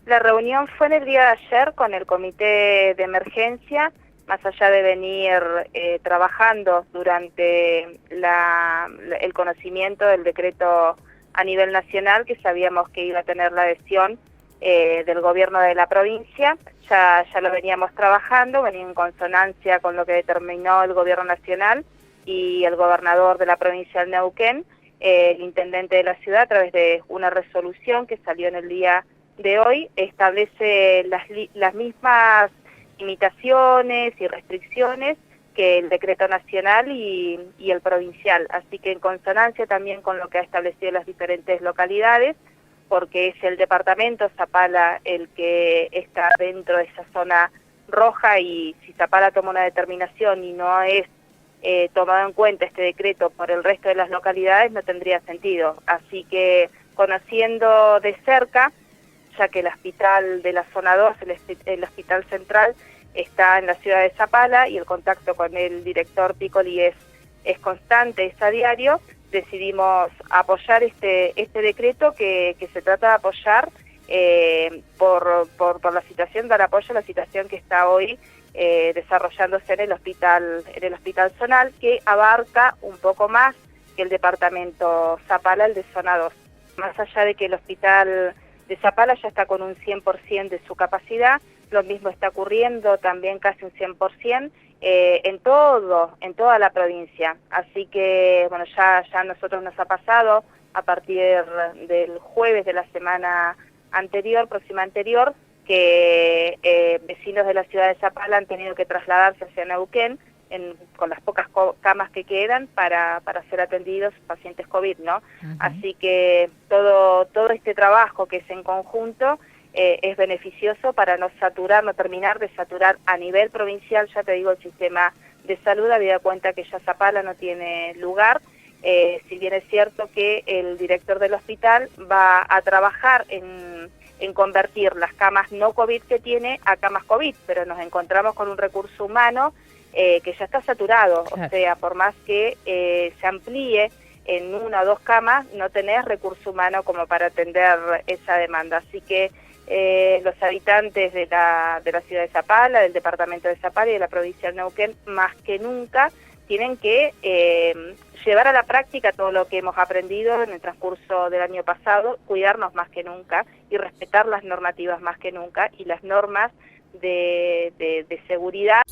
La reunión fue en el día de ayer con el comité de emergencia, más allá de venir trabajando durante el conocimiento del decreto a nivel nacional, que sabíamos que iba a tener la adhesión del gobierno de la provincia. Ya lo veníamos trabajando, venía en consonancia con lo que determinó el gobierno nacional y el gobernador de la provincia del Neuquén, el intendente de la ciudad, a través de una resolución que salió en el día de hoy, establece las mismas limitaciones y restricciones que el decreto nacional y el provincial, así que en consonancia también con lo que ha establecido las diferentes localidades, porque es el departamento Zapala el que está dentro de esa zona roja, y si Zapala toma una determinación y no es tomado en cuenta este decreto por el resto de las localidades, no tendría sentido. Así que, conociendo de cerca, ya que el hospital de la zona 2, el hospital central, está en la ciudad de Zapala y el contacto con el director Piccoli es constante, es a diario, decidimos apoyar este decreto que se trata de apoyar por la situación, dar apoyo a la situación que está hoy desarrollándose en el hospital zonal, que abarca un poco más que el departamento Zapala, el de zona 2. Más allá de que el hospital de Zapala ya está con un 100% de su capacidad, lo mismo está ocurriendo también casi un 100% en toda la provincia. Así que, bueno, ya a nosotros nos ha pasado a partir del jueves de la semana anterior, próxima anterior, que vecinos de la ciudad de Zapala han tenido que trasladarse hacia Neuquén con las pocas camas que quedan para ser atendidos pacientes COVID, ¿no? Así que todo este trabajo que es en conjunto es beneficioso para no terminar de saturar a nivel provincial, ya te digo, el sistema de salud, habida cuenta que ya Zapala no tiene lugar. Si bien es cierto que el director del hospital va a trabajar en convertir las camas no COVID que tiene a camas COVID, pero nos encontramos con un recurso humano que ya está saturado. Claro. O sea, por más que se amplíe en 1 o 2 camas, no tenés recurso humano como para atender esa demanda. Así que los habitantes de la ciudad de Zapala, del departamento de Zapala y de la provincia de Neuquén, más que nunca, tienen que llevar a la práctica todo lo que hemos aprendido en el transcurso del año pasado, cuidarnos más que nunca y respetar las normativas más que nunca y las normas de seguridad.